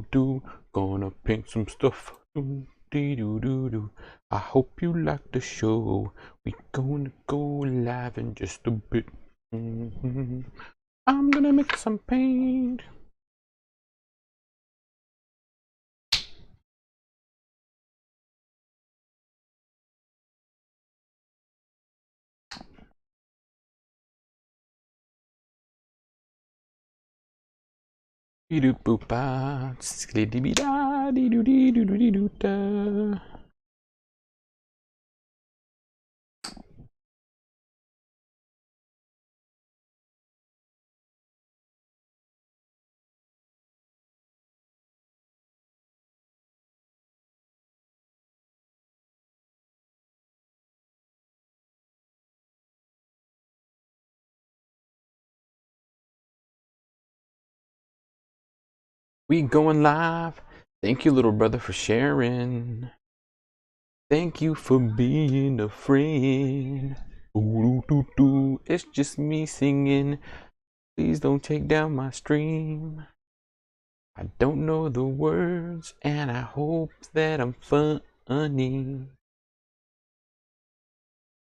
do, gonna paint some stuff. Do, dee doo doo doo. I hope you like the show. We gonna go live in just a bit. I'm gonna make some paint. Dee doo boop ba, skiddy dee da, dee doo dee doo doo dee doo da. We going live. Thank you, little brother, for sharing. Thank you for being a friend. Ooh, doo, doo, doo. It's just me singing. Please don't take down my stream. I don't know the words, and I hope that I'm funny.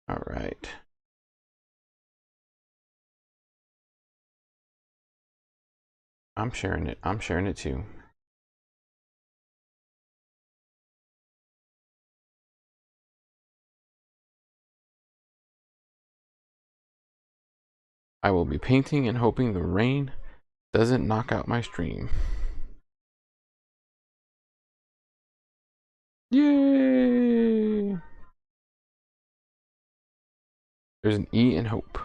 All right. I'm sharing it. I'm sharing it too. I will be painting and hoping the rain doesn't knock out my stream. Yay! There's an E in hope.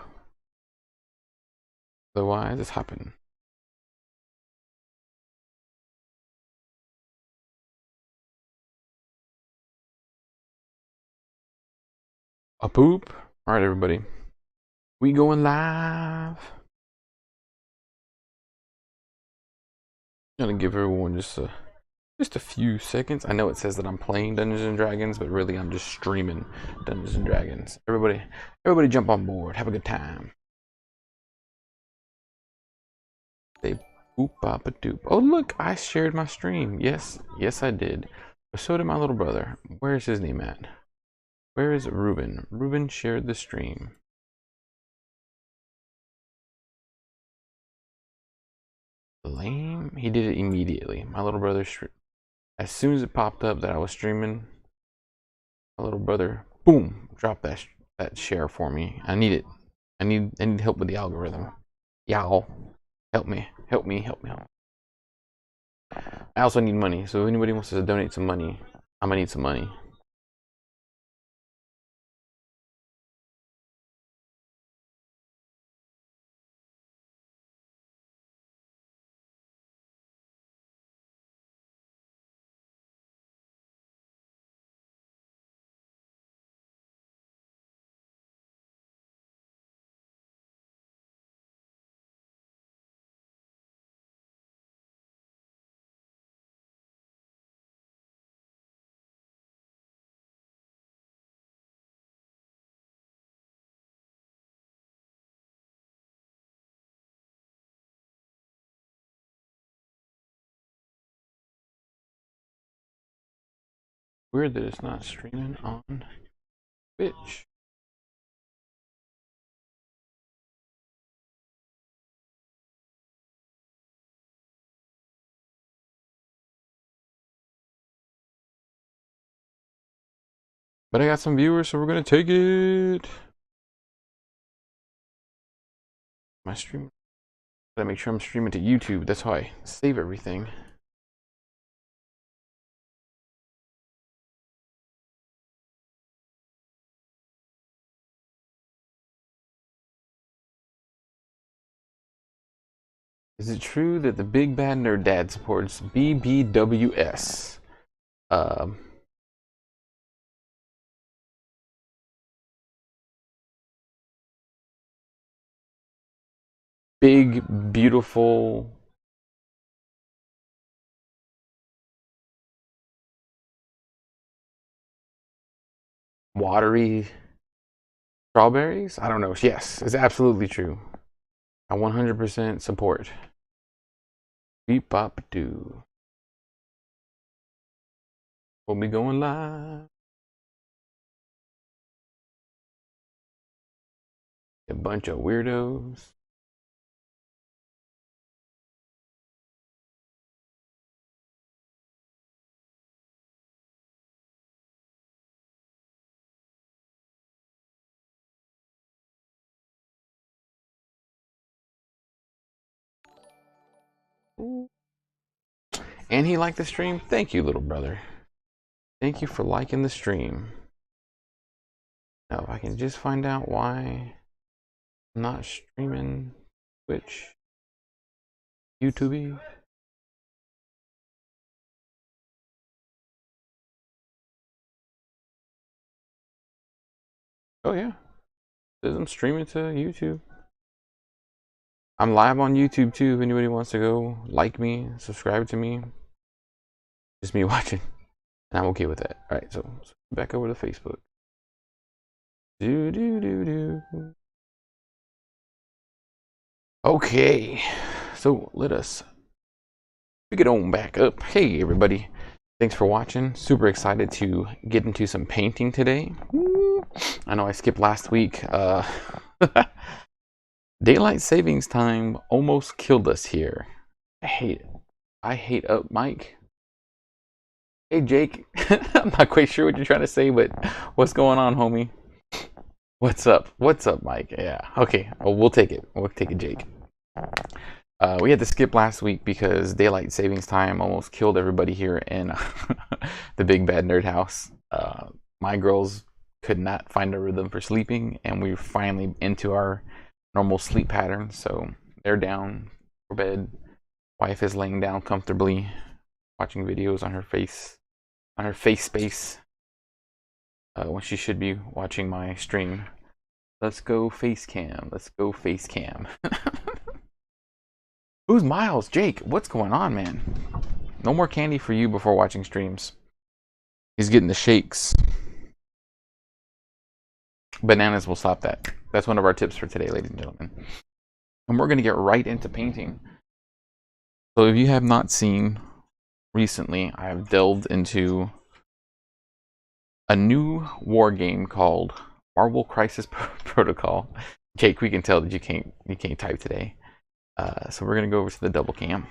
Otherwise, it's hopping. A poop. All right, everybody. We going live. I'm gonna give everyone just a few seconds. I know it says that I'm playing Dungeons and Dragons, but really I'm just streaming Dungeons and Dragons. Everybody jump on board. Have a good time. They boop bop a doop. Oh look, I shared my stream. Yes, I did. But so did my little brother. Where's his name at? Where is Ruben? Ruben shared the stream. Lame. He did it immediately. My little brother, as soon as it popped up that I was streaming, my little brother, boom, dropped that share for me. I need it. I need help with the algorithm. Y'all, help me. I also need money, so if anybody wants to donate some money, I'm gonna need some money. Weird that it's not streaming on Twitch. But I got some viewers, so we're gonna take it. My stream. Gotta make sure I'm streaming to YouTube. That's how I save everything. Is it true that the Big Bad Nerd Dad supports BBWS? Big, beautiful, watery strawberries? I don't know. Yes, it's absolutely true. I 100% support. Beep bop doo. We'll be going live. A bunch of weirdos. And he liked the stream. Thank you, little brother. Thank you for liking the stream. Now, if I can just find out why I'm not streaming Twitch, YouTube. Oh yeah, says I'm streaming to YouTube. I'm live on YouTube too. If anybody wants to go like me, subscribe to me, just me watching, and I'm okay with that. All right, so back over to Facebook. Okay, so let us pick it on back up. Hey everybody, thanks for watching. Super excited to get into some painting today. I know I skipped last week. Daylight savings time almost killed us here. I hate it. I hate up Mike. Hey Jake, I'm not quite sure what you're trying to say, but what's going on, homie? What's up? What's up, Mike? Yeah, okay, well, we'll take it. We'll take it, Jake. We had to skip last week because daylight savings time almost killed everybody here in the Big Bad Nerd House. My girls could not find a rhythm for sleeping, and we're finally into our normal sleep pattern. So they're down for bed. Wife is laying down comfortably, watching videos on her face space, when she should be watching my stream. Let's go face cam. Let's go face cam. Who's Miles? Jake, what's going on, man? No more candy for you before watching streams. He's getting the shakes. Bananas will stop that. That's one of our tips for today, ladies and gentlemen. And we're going to get right into painting. So if you have not seen recently, I have delved into a new war game called Marvel Crisis Protocol. Jake, we can tell that you can't type today. So we're going to go over to the double cam.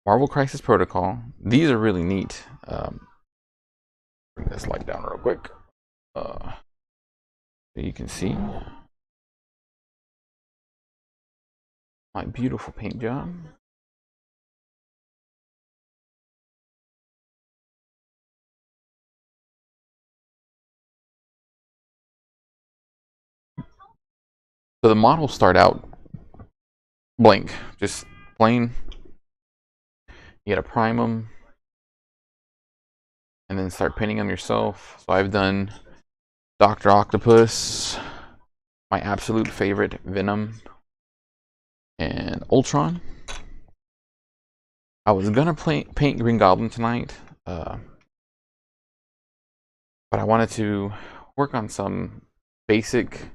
Marvel Crisis Protocol. These are really neat. Bring this light down real quick. So you can see my beautiful paint job. So the models start out blank, just plain. You gotta prime them and then start painting them yourself. So I've done Dr. Octopus, my absolute favorite, Venom, and Ultron. I was gonna paint Green Goblin tonight, but I wanted to work on some basic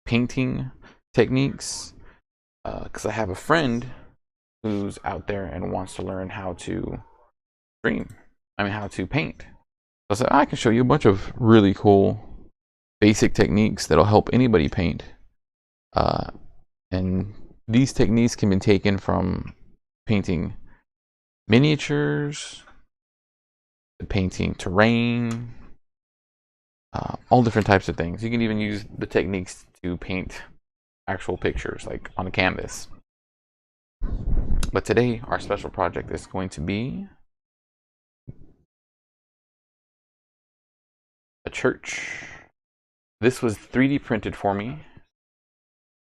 painting techniques because I have a friend who's out there and wants to learn how to how to paint. So I said, I can show you a bunch of really cool basic techniques that'll help anybody paint. And these techniques can be taken from painting miniatures, painting terrain, all different types of things. You can even use the techniques to paint actual pictures, like on a canvas. But today, our special project is going to be a church. This was 3D printed for me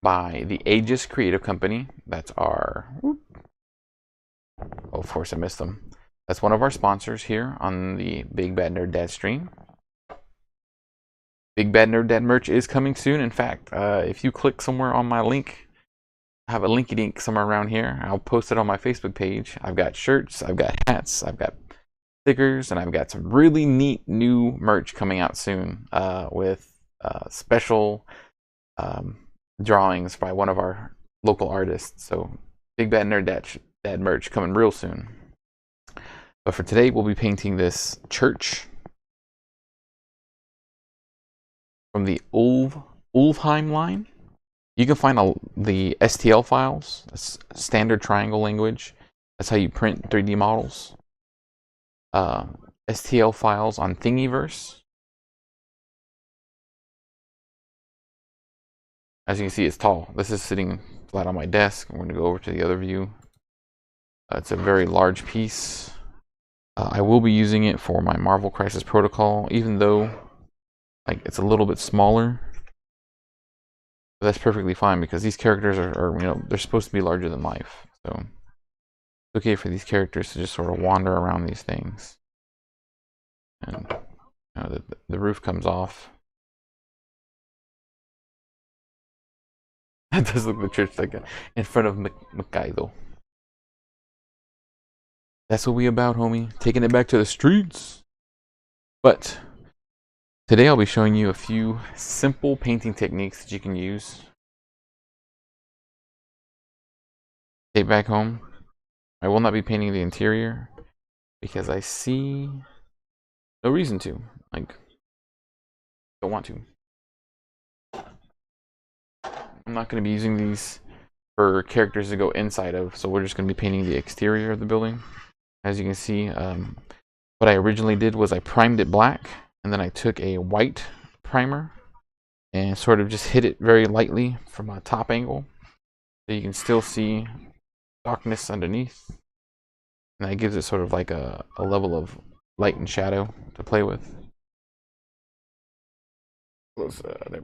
by the Aegis Creative Company. That's our... Oh, of course I missed them. That's one of our sponsors here on the Big Bad Nerd Dad stream. Big Bad Nerd Dad merch is coming soon. In fact, if you click somewhere on my link, I have a linky dink somewhere around here. I'll post it on my Facebook page. I've got shirts, I've got hats, I've got stickers, and I've got some really neat new merch coming out soon with special drawings by one of our local artists. So Big Bad Nerd Dad merch coming real soon. But for today, we'll be painting this church from the Ulvheim line. You can find the STL files, that's standard triangle language. That's how you print 3D models. STL files on Thingiverse. As you can see, it's tall. This is sitting flat on my desk. I'm going to go over to the other view. It's a very large piece. I will be using it for my Marvel Crisis Protocol, even though like it's a little bit smaller. But that's perfectly fine because these characters are you know, they're supposed to be larger than life. So it's okay for these characters to just sort of wander around these things. And you know, the roof comes off. That does look the church like in front of Hokkaido. That's what we about, homie. Taking it back to the streets. But today I'll be showing you a few simple painting techniques that you can use. Take back home. I will not be painting the interior because I see no reason to. Like, don't want to. I'm not going to be using these for characters to go inside of, so we're just going to be painting the exterior of the building. As you can see, what I originally did was I primed it black, and then I took a white primer and sort of just hit it very lightly from a top angle, so you can still see darkness underneath. And that gives it sort of like a level of light and shadow to play with. There we go.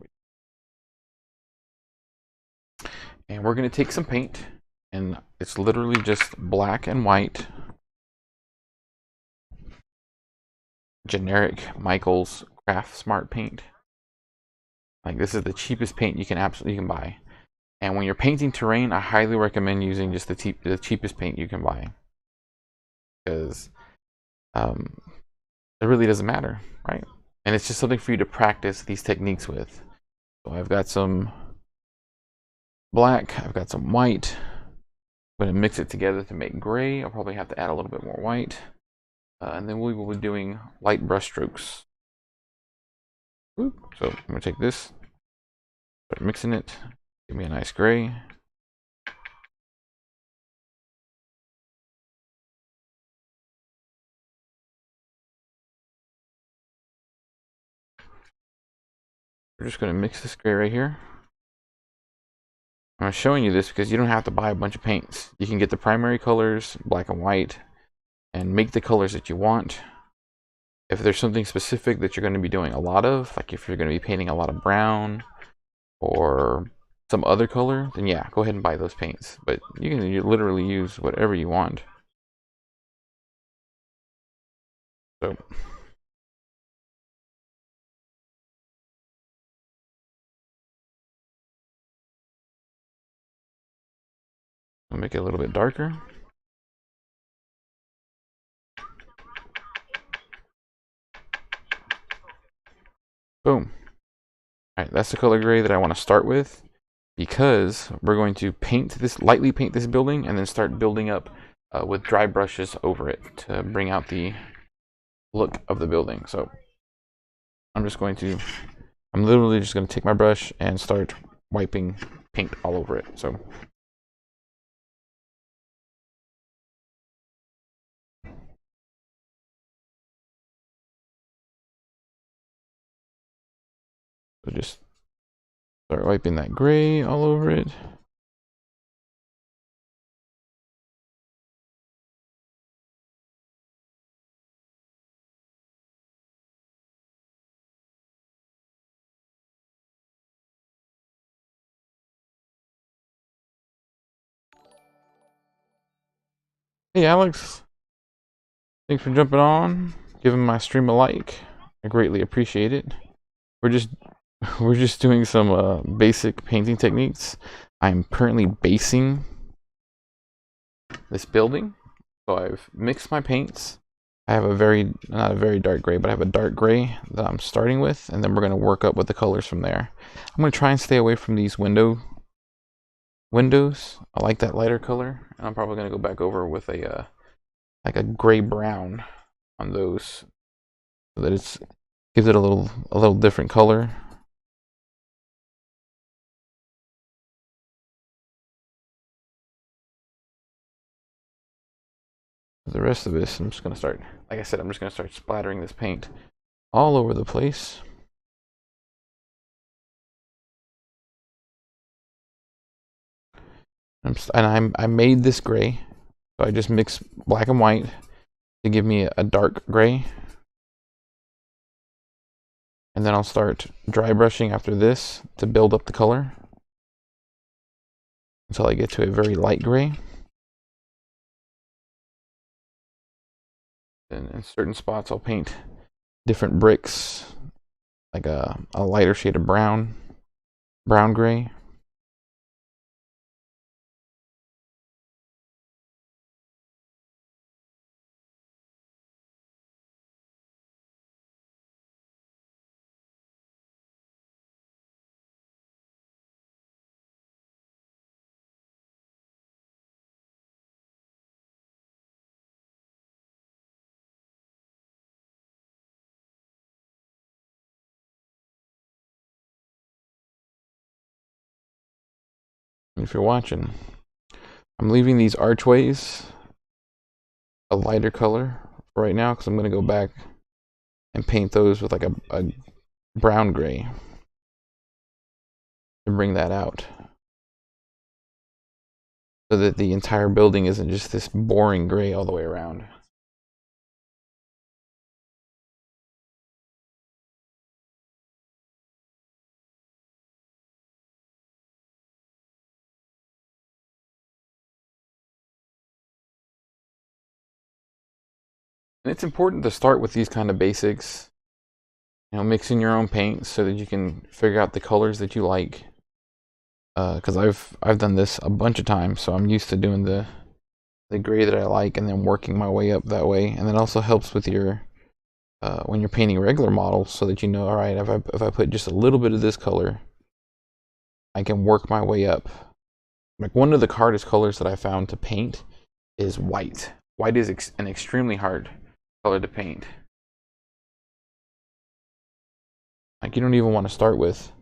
And we're going to take some paint, and it's literally just black and white. Generic Michaels Craft Smart paint. Like, this is the cheapest paint you can buy. And when you're painting terrain, I highly recommend using just the cheapest paint you can buy, because it really doesn't matter, right? And it's just something for you to practice these techniques with. So I've got some black, I've got some white. I'm going to mix it together to make gray. I'll probably have to add a little bit more white. And then we will be doing light brush strokes. So I'm going to take this, start mixing it, give me a nice gray. We're just going to mix this gray right here. I'm showing you this because you don't have to buy a bunch of paints. You can get the primary colors, black and white, and make the colors that you want. If there's something specific that you're going to be doing a lot of, like if you're going to be painting a lot of brown or some other color, then yeah, go ahead and buy those paints. But you can literally use whatever you want. So I'll make it a little bit darker. Boom. Alright, that's the color gray that I want to start with, because we're going to lightly paint this building and then start building up with dry brushes over it to bring out the look of the building. So I'm literally just going to take my brush and start wiping paint all over it. So just start wiping that gray all over it. Hey Alex, thanks for jumping on, giving my stream a like. I greatly appreciate it. We're just doing some basic painting techniques. I'm currently basing this building, so I've mixed my paints. I have not a very dark gray, but I have a dark gray that I'm starting with, and then we're going to work up with the colors from there. I'm going to try and stay away from these windows. I like that lighter color, and I'm probably going to go back over with a like a gray brown on those, so that it gives it a little different color. The rest of this, I'm just gonna start, like I said, I'm just gonna start splattering this paint all over the place. I made this gray, so I just mix black and white to give me a dark gray. And then I'll start dry brushing after this to build up the color until I get to a very light gray. And in certain spots, I'll paint different bricks, like a lighter shade of brown gray. And if you're watching, I'm leaving these archways a lighter color right now because I'm going to go back and paint those with like a brown gray to bring that out, so that the entire building isn't just this boring gray all the way around. And it's important to start with these kind of basics, you know, mixing your own paint so that you can figure out the colors that you like. Because I've done this a bunch of times, so I'm used to doing the gray that I like and then working my way up that way. And it also helps with your when you're painting regular models, so that you know, all right, if I put just a little bit of this color, I can work my way up. Like one of the hardest colors that I found to paint is white. White is an extremely hard color to paint. Like you don't even want to start with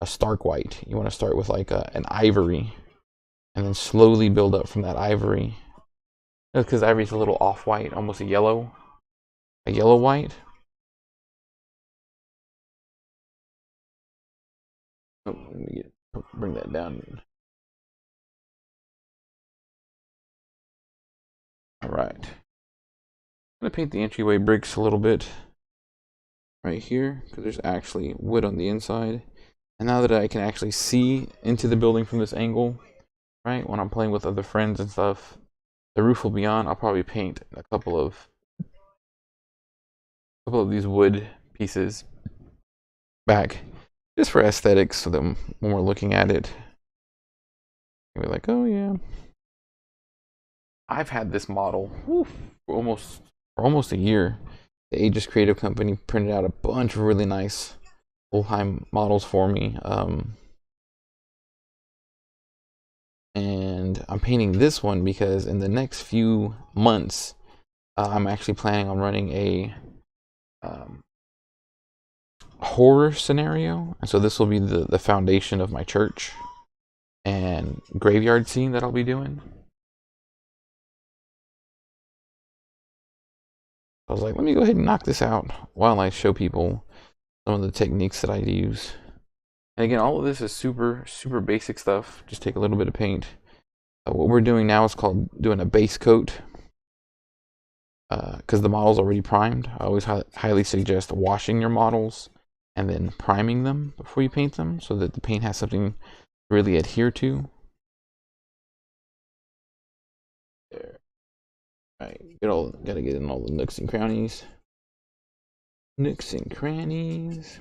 a stark white. You want to start with like an ivory, and then slowly build up from that ivory. That's because ivory's a little off-white, almost a yellow white. Oh, let me bring that down. All right. I'm gonna paint the entryway bricks a little bit right here, because there's actually wood on the inside. And now that I can actually see into the building from this angle, right, when I'm playing with other friends and stuff, the roof will be on. I'll probably paint a couple of these wood pieces back, just for aesthetics, so that when we're looking at it, we're like, oh yeah. I've had this model for almost a year. The Aegis Creative Company printed out a bunch of really nice Olheim models for me. And I'm painting this one because in the next few months, I'm actually planning on running a horror scenario. And so this will be the foundation of my church and graveyard scene that I'll be doing. I was like, let me go ahead and knock this out while I show people some of the techniques that I use. And again, all of this is super basic stuff. Just take a little bit of paint. What we're doing now is called doing a base coat. Because the model's already primed, I always highly suggest washing your models and then priming them before you paint them, so that the paint has something to really adhere to. There. Alright, gotta get in all the nooks and crannies. Nooks and crannies.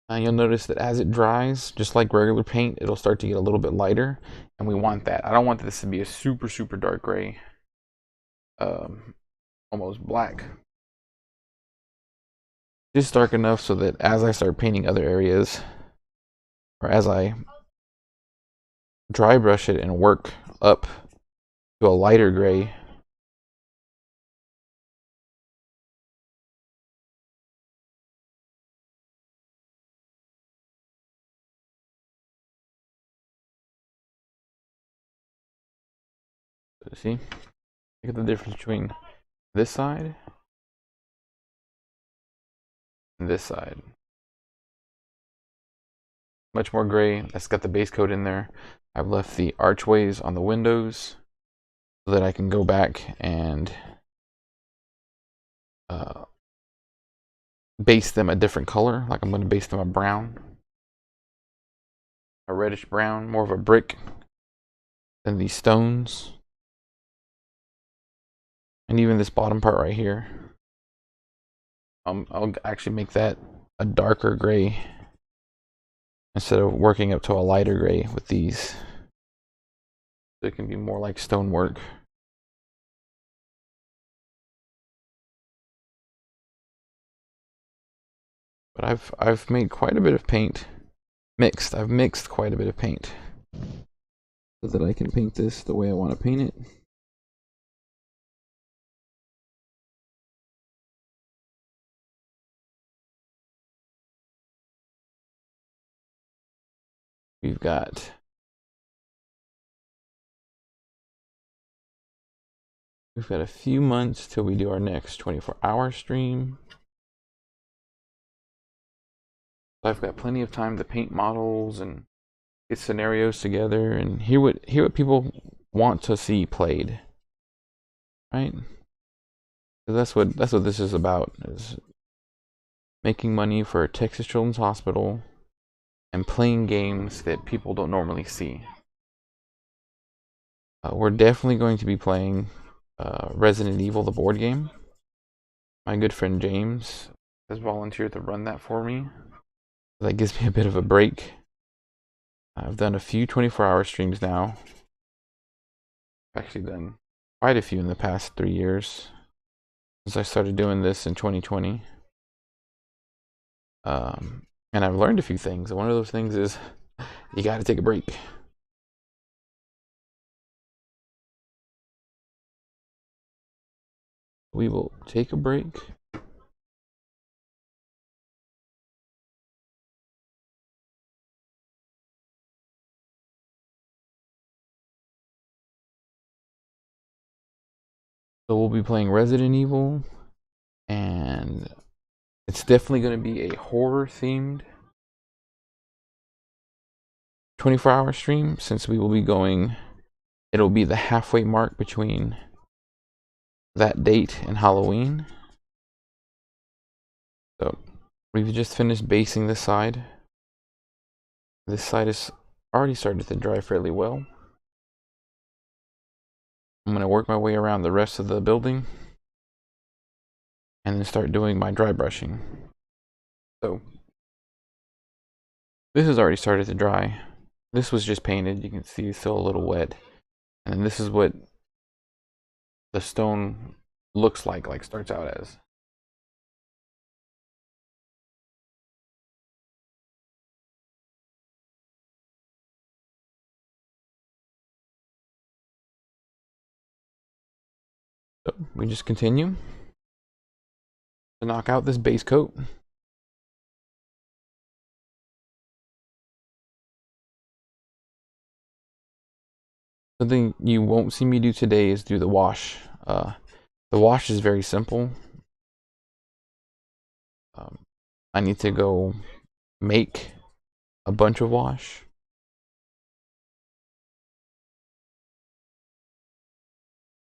You'll notice that as it dries, just like regular paint, it'll start to get a little bit lighter, and we want that. I don't want this to be a super dark gray, almost black. Just dark enough so that as I start painting other areas, or as I dry brush it and work up to a lighter gray, See? Look at the difference between this side and this side. Much more gray. That's got the base coat in there. I've left the archways on the windows so that I can go back and base them a different color. Like I'm going to base them a brown, a reddish brown, more of a brick than these stones. And even this bottom part right here, I'll actually make that a darker gray instead of working up to a lighter gray with these. So it can be more like stonework. But I've made quite a bit of paint. I've mixed quite a bit of paint so that I can paint this the way I want to paint it. We've got a few months till we do our next 24-hour stream. I've got plenty of time to paint models and get scenarios together and hear what people want to see played. Right? So that's what this is about, is making money for Texas Children's Hospital and playing games that people don't normally see. We're definitely going to be playing Resident Evil, the board game. My good friend James has volunteered to run that for me. That gives me a bit of a break. I've done a few 24-hour streams now. I've actually done quite a few in the past 3 years since I started doing this in 2020. And I've learned a few things. One of those things is you got to take a break. We will take a break. So we'll be playing Resident Evil, and it's definitely going to be a horror themed 24-hour stream, since we will be going, it'll be the halfway mark between that date and Halloween. So we've just finished basing this side. This side is already started to dry fairly well. I'm going to work my way around the rest of the building and then start doing my dry brushing. So this has already started to dry. This was just painted. You can see it's still a little wet. And this is what the stone looks like starts out as. So we just continue to knock out this base coat. Something you won't see me do today is do the wash. The wash is very simple. I need to go make a bunch of wash.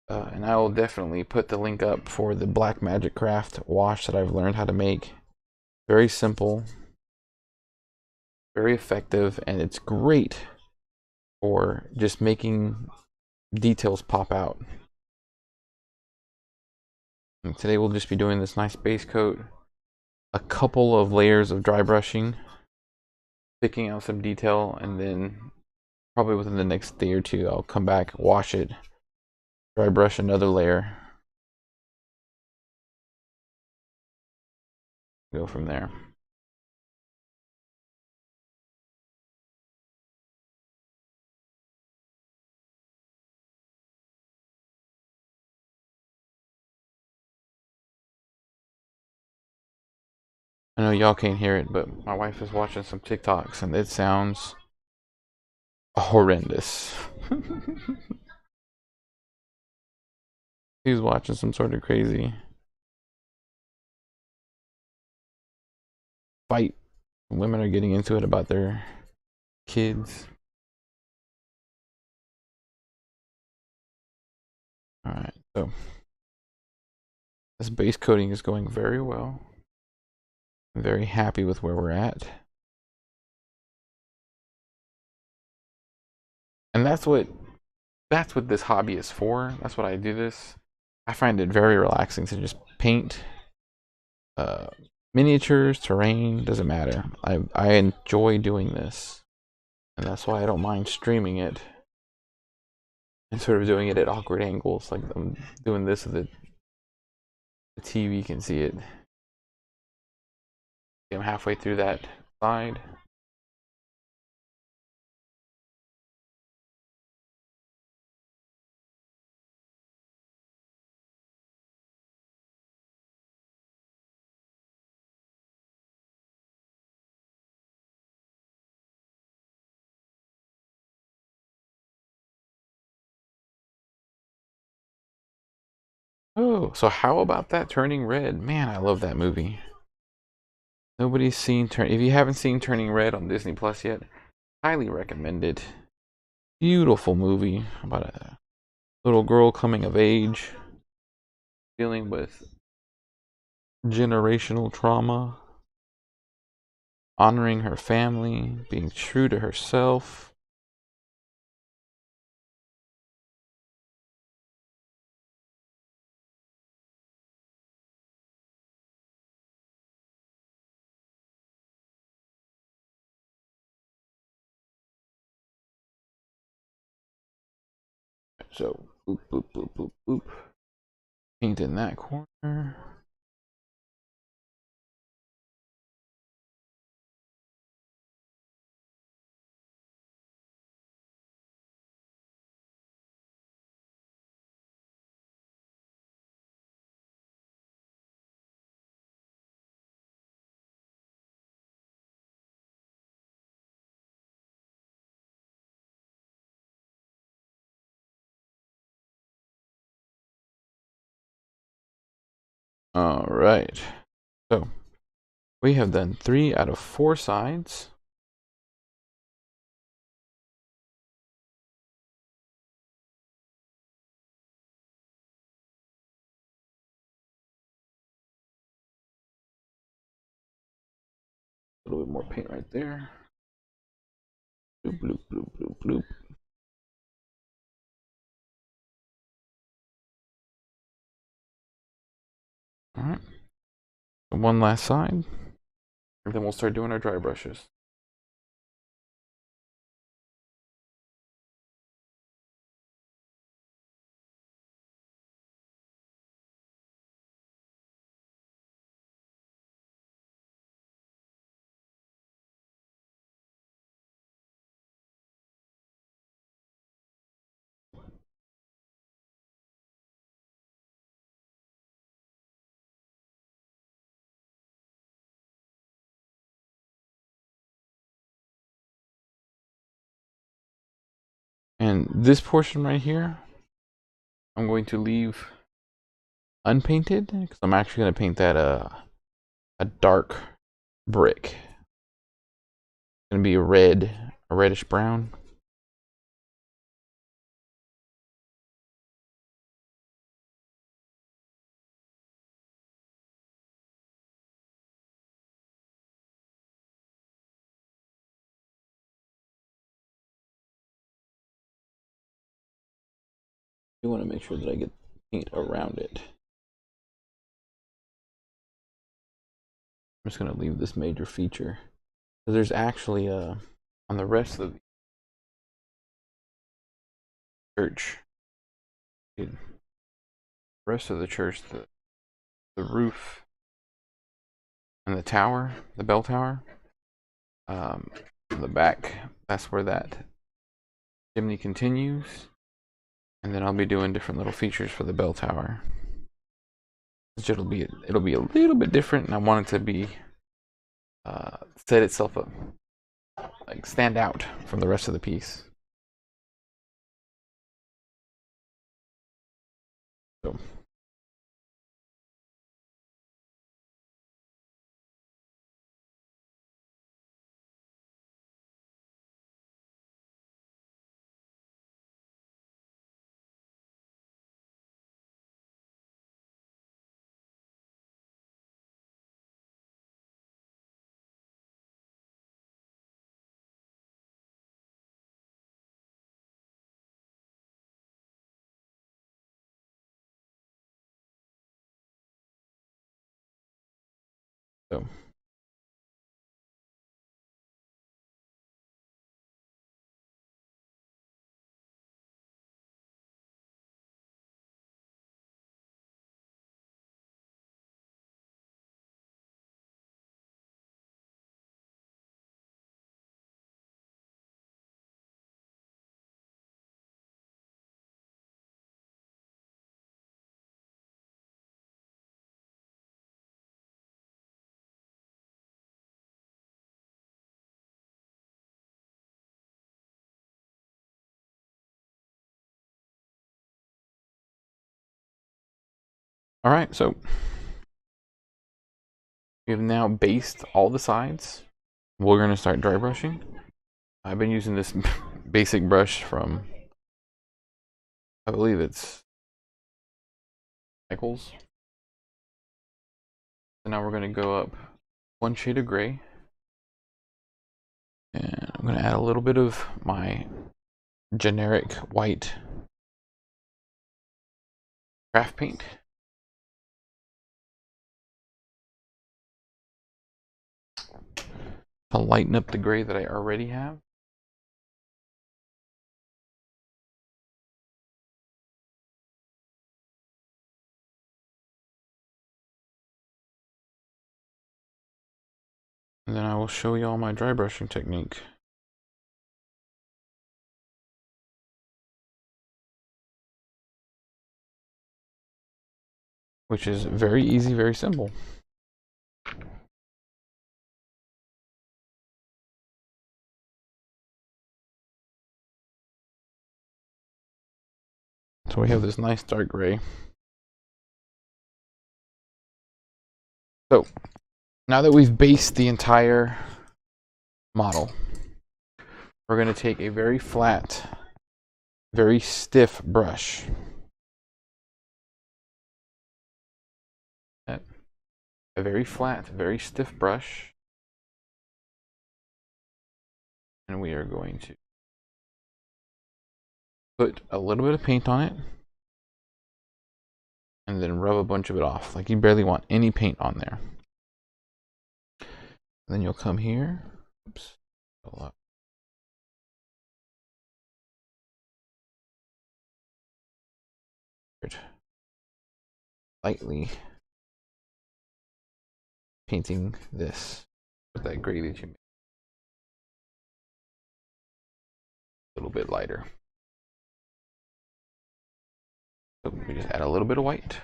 And I will definitely put the link up for the Black Magic Craft wash that I've learned how to make. Very simple, very effective, and it's great for just making details pop out. And today we'll just be doing this nice base coat, a couple of layers of dry brushing, picking out some detail, and then probably within the next day or two I'll come back, wash it, dry brush another layer, go from there. I know y'all can't hear it, but my wife is watching some TikToks and it sounds horrendous. He's watching some sort of crazy fight. Women are getting into it about their kids. Alright, so this base coating is going very well. I'm very happy with where we're at. And that's what this hobby is for. That's what I do this. I find it very relaxing to just paint miniatures, terrain, doesn't matter. I enjoy doing this. And that's why I don't mind streaming it. And sort of doing it at awkward angles. Like I'm doing this so that the TV can see it. I'm halfway through that side. Oh, so how about that Turning Red? Man, I love that movie. Nobody's seen if you haven't seen Turning Red on Disney Plus yet, highly recommend it. Beautiful movie about a little girl coming of age, dealing with generational trauma, honoring her family, being true to herself. So, boop, boop, boop, boop, boop. Paint in that corner. All right. So, we have done 3 out of 4 sides. A little bit more paint right there. Bloop, bloop, bloop, bloop, bloop. All right. One last side. And then we'll start doing our dry brushes. And this portion right here, I'm going to leave unpainted because I'm actually going to paint that a dark brick. It's going to be a reddish brown. I want to make sure that I get paint around it. I'm just going to leave this major feature. So there's actually on the rest of the church, the rest of the church, the roof and the tower, the bell tower, the back, that's where that chimney continues. And then I'll be doing different little features for the bell tower. It'll be a little bit different, and I want it to be set itself up, like stand out from the rest of the piece. So so all right, so we have now based all the sides. We're going to start dry brushing. I've been using this basic brush from, I believe it's Michaels. So now we're going to go up one shade of gray. And I'm going to add a little bit of my generic white craft paint. To lighten up the gray that I already have. And then I will show you all my dry brushing technique. Which is very easy, very simple. So we have this nice dark gray. So now that we've based the entire model, we're going to take a very flat, very stiff brush. A very flat, very stiff brush. And we are going to put a little bit of paint on it. And then rub a bunch of it off. Like you barely want any paint on there. And then you'll come here. Oops. Lightly painting this with that gray that you made a little bit lighter. So we just add a little bit of white.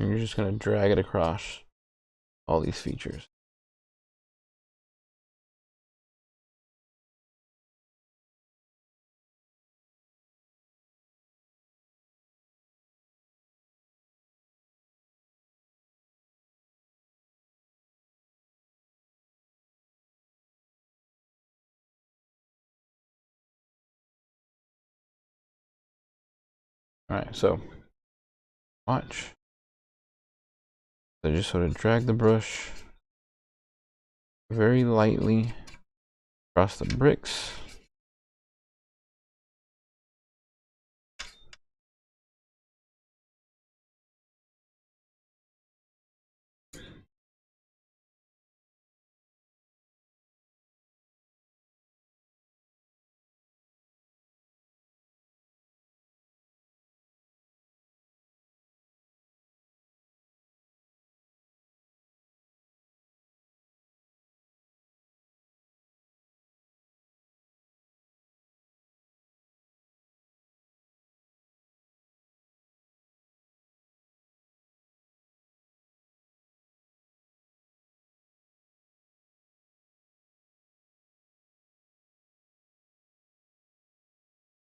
And you're just going to drag it across all these features. All right, so watch. So just sort of drag the brush very lightly across the bricks.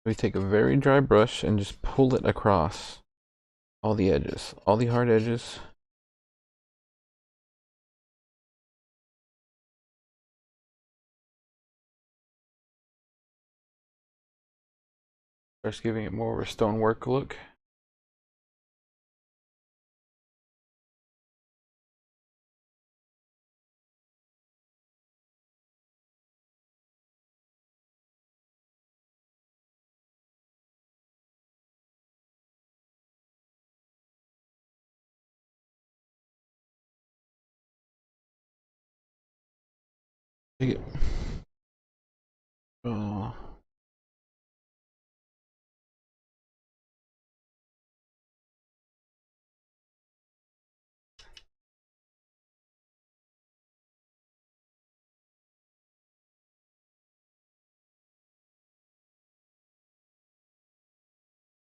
We take a very dry brush and just pull it across all the edges, all the hard edges. Starts giving it more of a stonework look. Take it. Oh.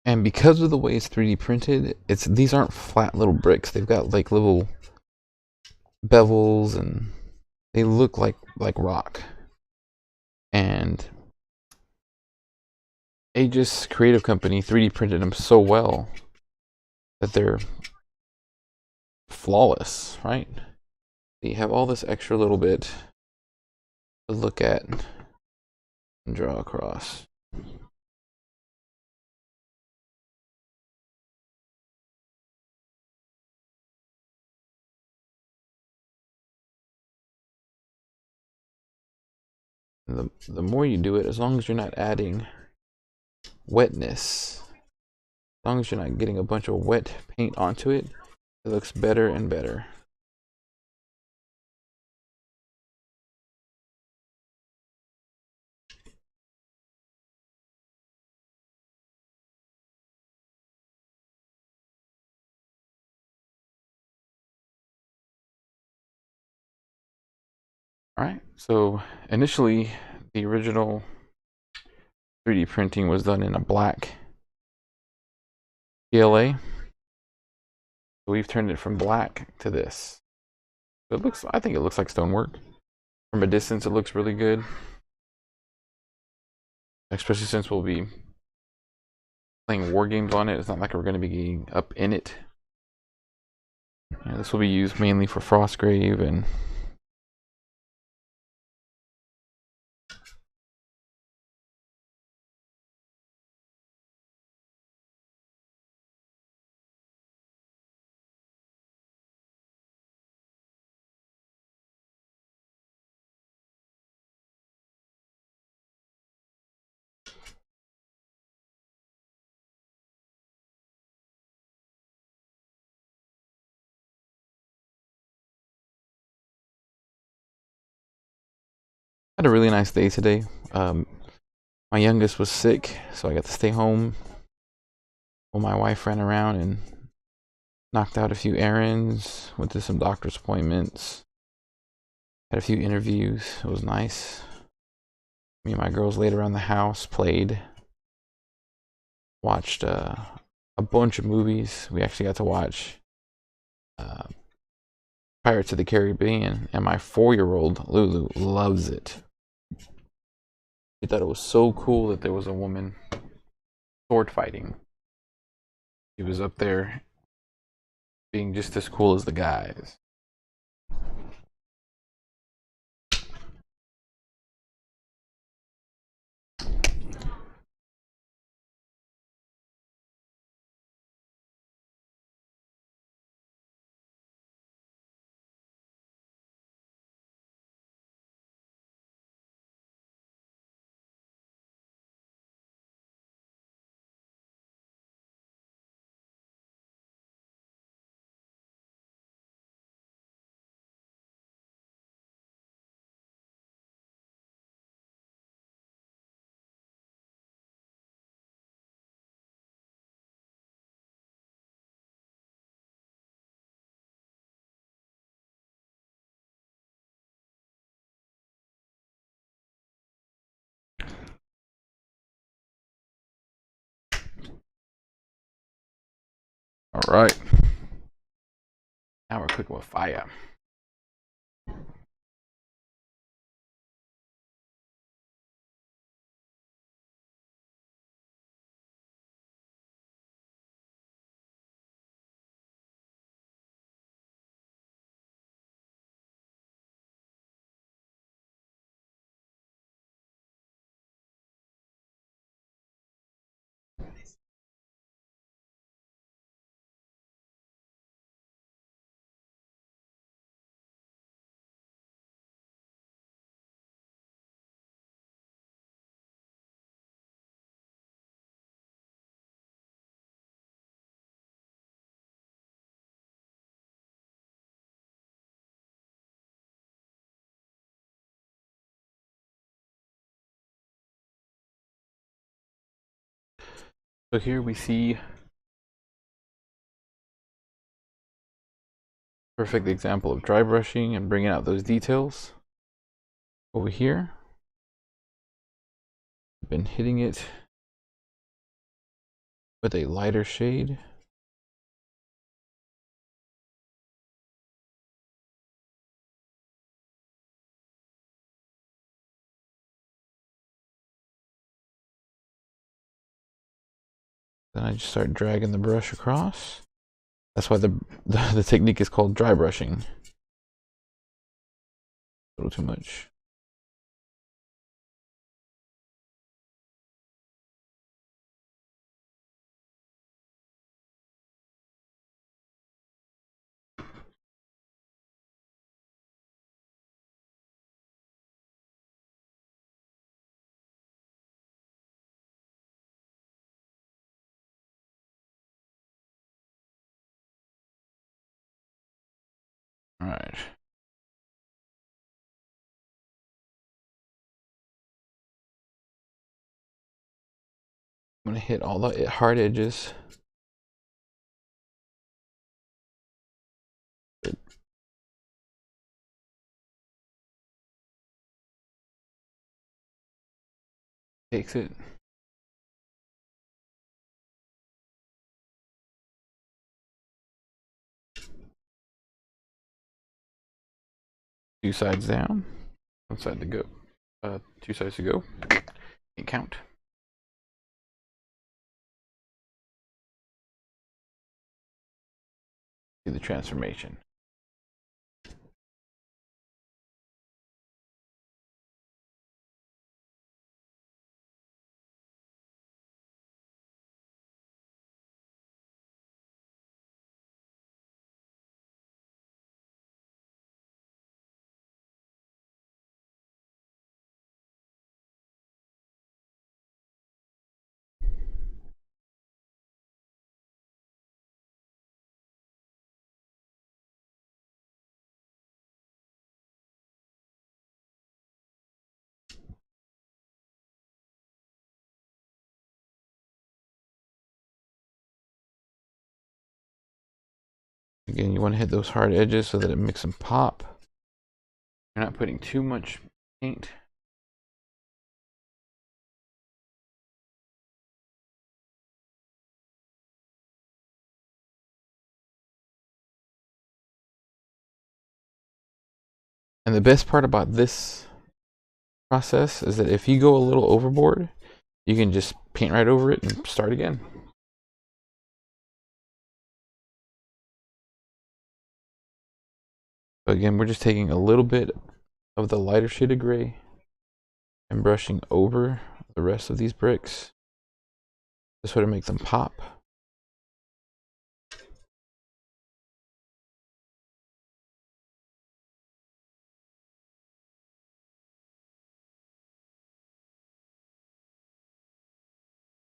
And because of the way it's 3D printed, these aren't flat little bricks. They've got like little bevels and they look like rock. And Aegis Creative Company 3D printed them so well that they're flawless, right? You have all this extra little bit to look at and draw across. The more you do it, as long as you're not adding wetness, as long as you're not getting a bunch of wet paint onto it, it looks better and better. Alright, so initially the original 3D printing was done in a black PLA. So we've turned it from black to this. So I think it looks like stonework. From a distance it looks really good. Especially since we'll be playing war games on it. It's not like we're going to be getting up in it. Yeah, this will be used mainly for Frostgrave and had a really nice day today. My youngest was sick, so I got to stay home while my wife ran around and knocked out a few errands, went to some doctor's appointments, had a few interviews. It was nice. Me and my girls laid around the house, played, watched a bunch of movies. We actually got to watch Pirates of the Caribbean, and my 4-year-old Lulu loves it. She thought it was so cool that there was a woman sword fighting. She was up there being just as cool as the guys. All right. Now we're cooking with fire. So here we see perfect example of dry brushing and bringing out those details. Over here, I've been hitting it with a lighter shade. Then I just start dragging the brush across. That's why the technique is called dry brushing. A little too much. All right. I'm gonna hit all the hard edges. It takes it. Two sides down, one side to go. Two sides to go. And count. See the transformation. Again, you want to hit those hard edges so that it makes them pop. You're not putting too much paint. And the best part about this process is that if you go a little overboard, you can just paint right over it and start again. So again, we're just taking a little bit of the lighter shade of gray and brushing over the rest of these bricks. This way to make them pop.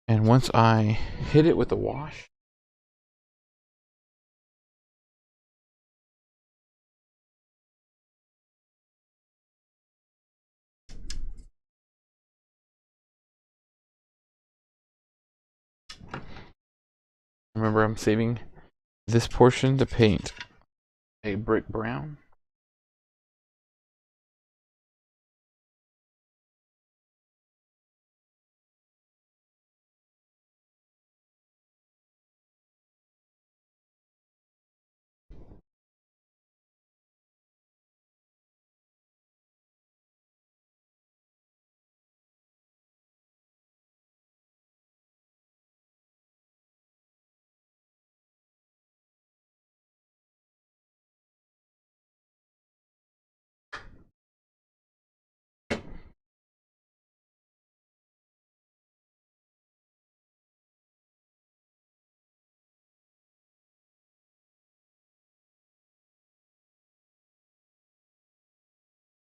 And once I hit it with the wash, remember I'm saving this portion to paint a brick brown.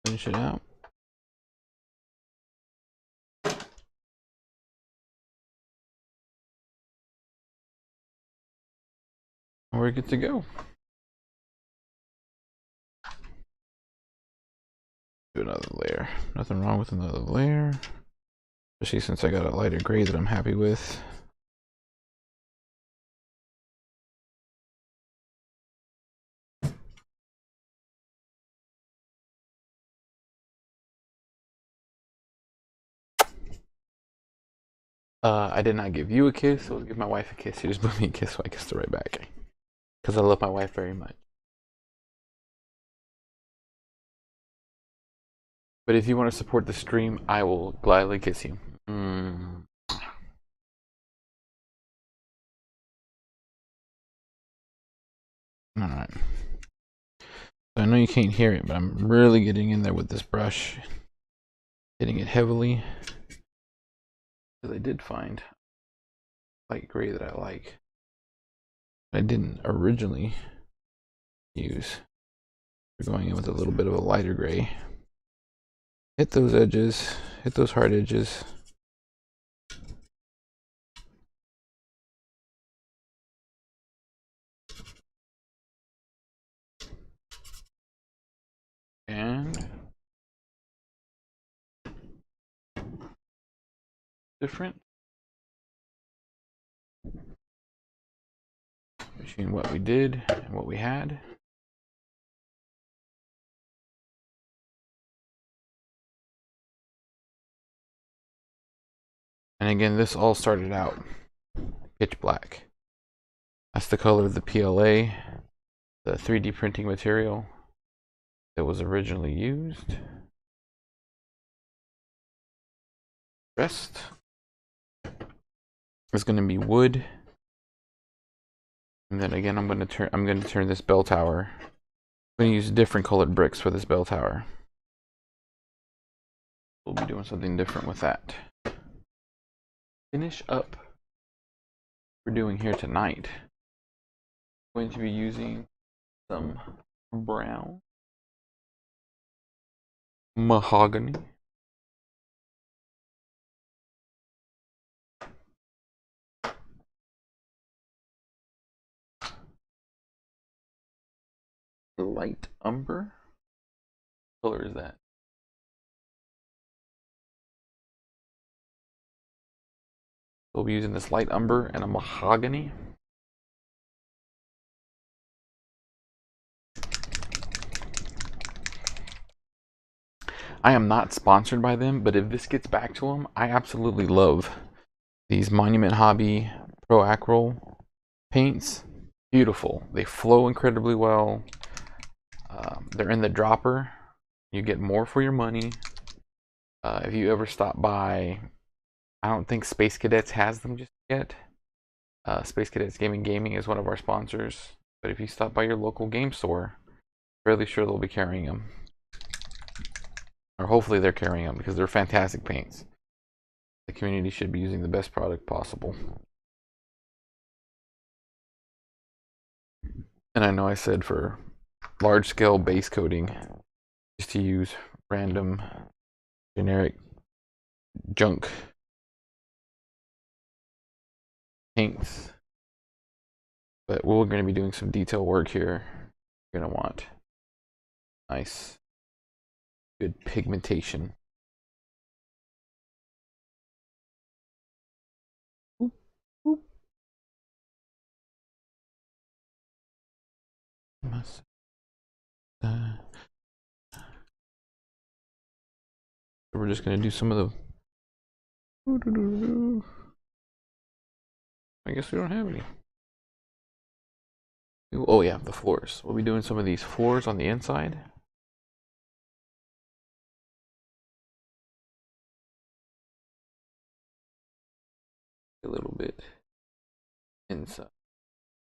Finish it out. And we're good to go. Do another layer. Nothing wrong with another layer. Especially since I got a lighter gray that I'm happy with. I did not give you a kiss, so I'll give my wife a kiss. She just blew me a kiss, so I kissed her right back. Because I love my wife very much. But if you want to support the stream, I will gladly kiss you. Alright. So I know you can't hear it, but I'm really getting in there with this brush. Hitting it heavily. Because I did find light gray that I like. I didn't originally use. We're going in with a little bit of a lighter gray. Hit those edges. Hit those hard edges. And different between what we did and what we had. And again, this all started out pitch black. That's the color of the PLA, the 3D printing material that was originally used. Rest is going to be wood. And then again, I'm going to turn this bell tower. I'm going to use different colored bricks for this bell tower. We'll be doing something different with that. Finish up what we're doing here tonight. I'm going to be using some brown mahogany. Light umber. What color is that? We'll be using this light umber and a mahogany. I am not sponsored by them, but if this gets back to them, I absolutely love these Monument Hobby Pro Acryl paints. Beautiful. They flow incredibly well. They're in the dropper. You get more for your money. If you ever stop by, I don't think Space Cadets has them just yet. Space Cadets Gaming is one of our sponsors. But if you stop by your local game store, fairly sure they'll be carrying them. Or hopefully they're carrying them because they're fantastic paints. The community should be using the best product possible. And I know I said for large scale base coating, just to use random generic junk paints. But we're going to be doing some detail work here. You're going to want nice, good pigmentation. Oop, oop. We're just going to do some of the... I guess we don't have any. Oh yeah, the floors. We'll be doing some of these floors on the inside. A little bit inside.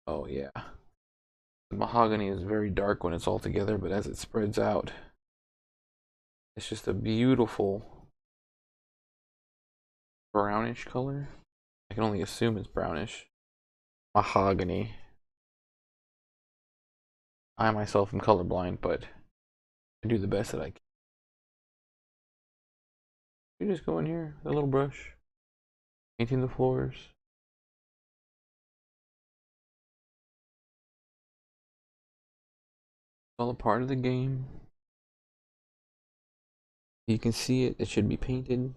Oh yeah. The mahogany is very dark when it's all together, but as it spreads out, it's just a beautiful brownish color. I can only assume it's brownish. Mahogany. I myself am colorblind, but I do the best that I can. You just go in here with a little brush, painting the floors. It's all a part of the game. You can see it, it should be painted.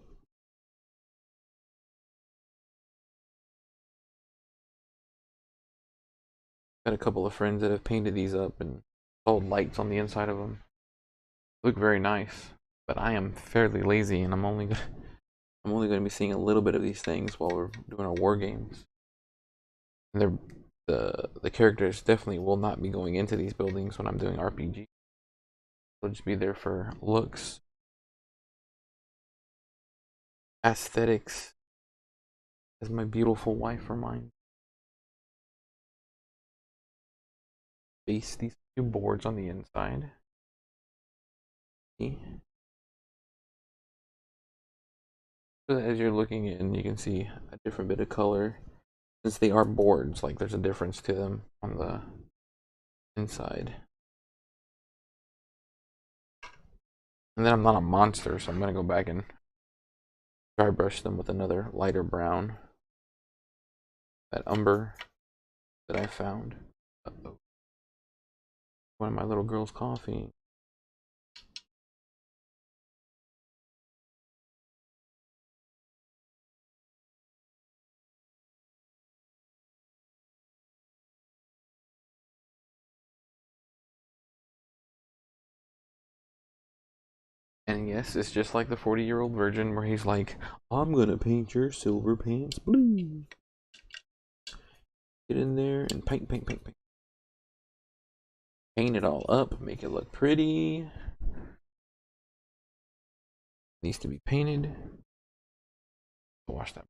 Got a couple of friends that have painted these up and installed lights on the inside of them. Look very nice, but I am fairly lazy and I'm only gonna I'm only going to be seeing a little bit of these things while we're doing our war games. And the characters definitely will not be going into these buildings when I'm doing RPG. They'll just be there for looks, aesthetics, as my beautiful wife reminds. Base these two boards on the inside. See? So as you're looking in, you can see a different bit of color. Since they are boards, like there's a difference to them on the inside. And then I'm not a monster, so I'm going to go back and dry brush them with another lighter brown. That umber that I found. Uh-oh. One of my little girls coughing. And yes, it's just like the 40-year-old virgin where he's like, I'm gonna paint your silver pants blue. Get in there and paint, paint, paint, paint. Paint it all up, make it look pretty. Needs to be painted. Wash that.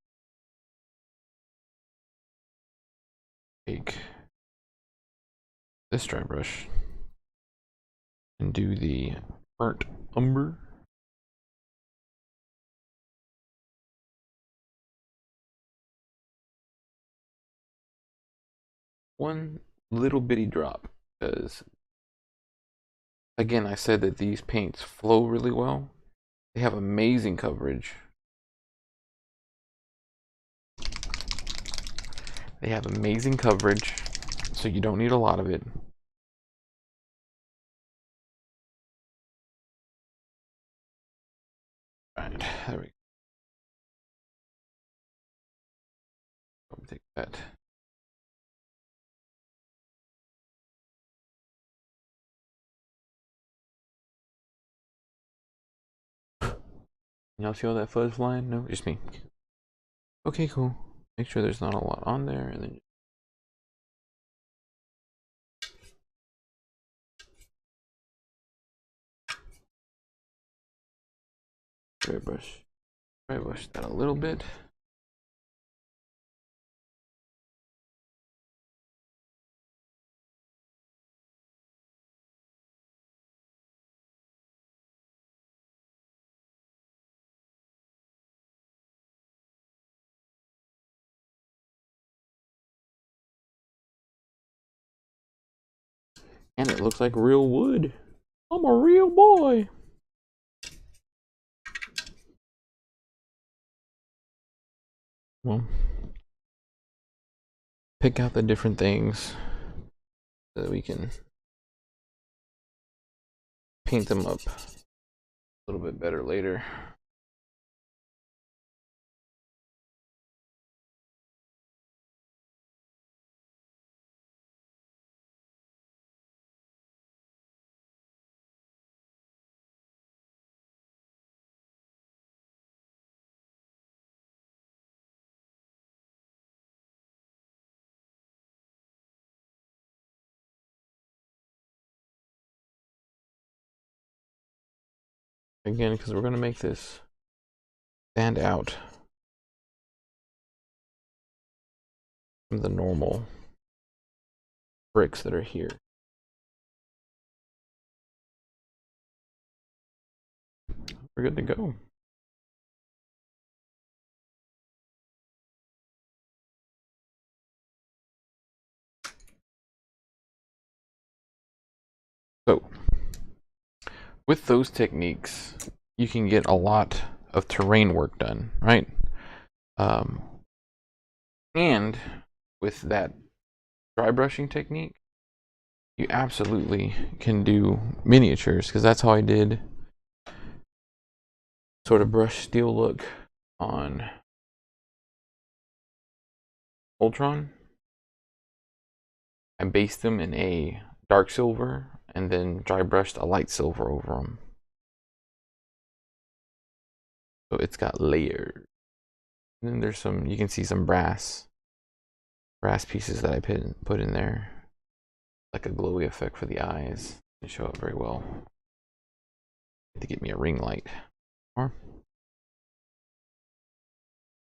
Take this dry brush and do the burnt umber. One little bitty drop, because again, I said that these paints flow really well. They have amazing coverage. They have amazing coverage, so you don't need a lot of it. Alright, there we go. Take that. Y'all see all that fuzz flying? No, just me. Okay, cool. Make sure there's not a lot on there, and then dry brush that a little bit. And it looks like real wood. I'm a real boy. Well, pick out the different things so that we can paint them up a little bit better later. Again, because we're going to make this stand out from the normal bricks that are here. We're good to go. So, with those techniques, you can get a lot of terrain work done, right? And with that dry brushing technique, you absolutely can do miniatures, because that's how I did sort of brush steel look on Ultron. I based them in a dark silver and then dry brushed a light silver over them. So it's got layers. And then there's some, you can see some brass pieces that I put in there, like a glowy effect for the eyes. They show up very well. To get me a ring light. Or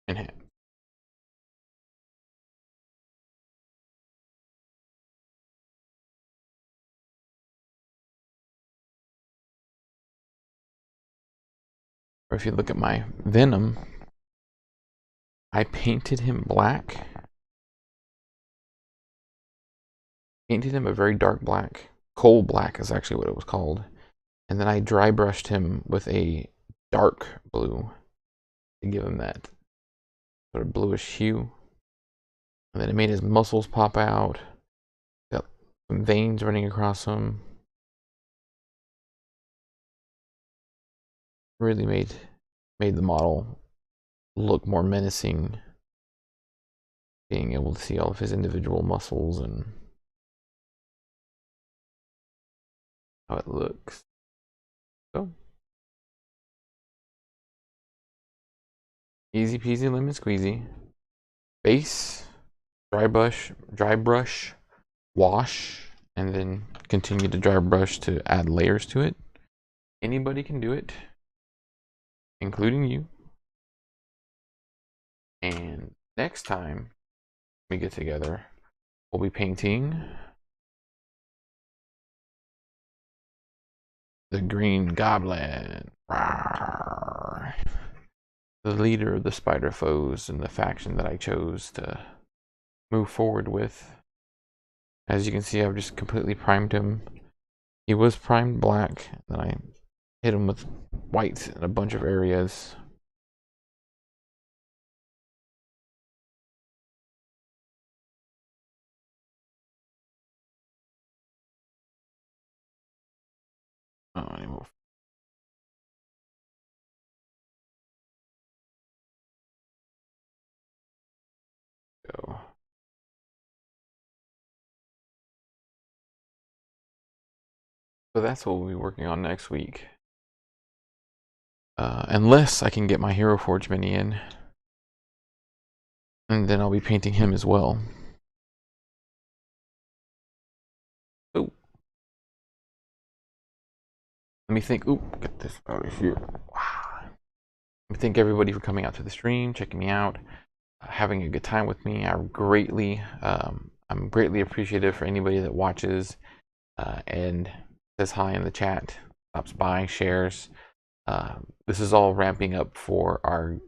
hand. Or if you look at my Venom, I painted him black. Painted him a very dark black. Coal black is actually what it was called. And then I dry brushed him with a dark blue to give him that sort of bluish hue. And then it made his muscles pop out. Got some veins running across him. Really made the model look more menacing. Being able to see all of his individual muscles and how it looks. So easy peasy lemon squeezy. Base, dry brush, wash, and then continue to dry brush to add layers to it. Anybody can do it, including you. And next time we get together, we'll be painting the Green Goblin. Rawr. The leader of the spider foes and the faction that I chose to move forward with. As you can see, I've just completely primed him. He was primed black, then I hit him with white in a bunch of areas. Oh, go. So that's what we'll be working on next week. Unless I can get my Hero Forge mini in. And then I'll be painting him as well. Oh. Let me think. Ooh, get this out of here. Wow. Let me thank everybody for coming out to the stream, checking me out, having a good time with me. I'm greatly appreciative for anybody that watches and says hi in the chat, stops by, shares. This is all ramping up for our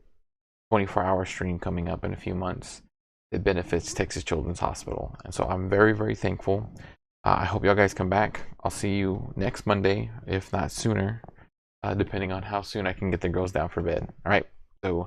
24-hour stream coming up in a few months. It benefits Texas Children's Hospital. And so I'm very, very thankful. I hope y'all guys come back. I'll see you next Monday, if not sooner, depending on how soon I can get the girls down for bed. All right.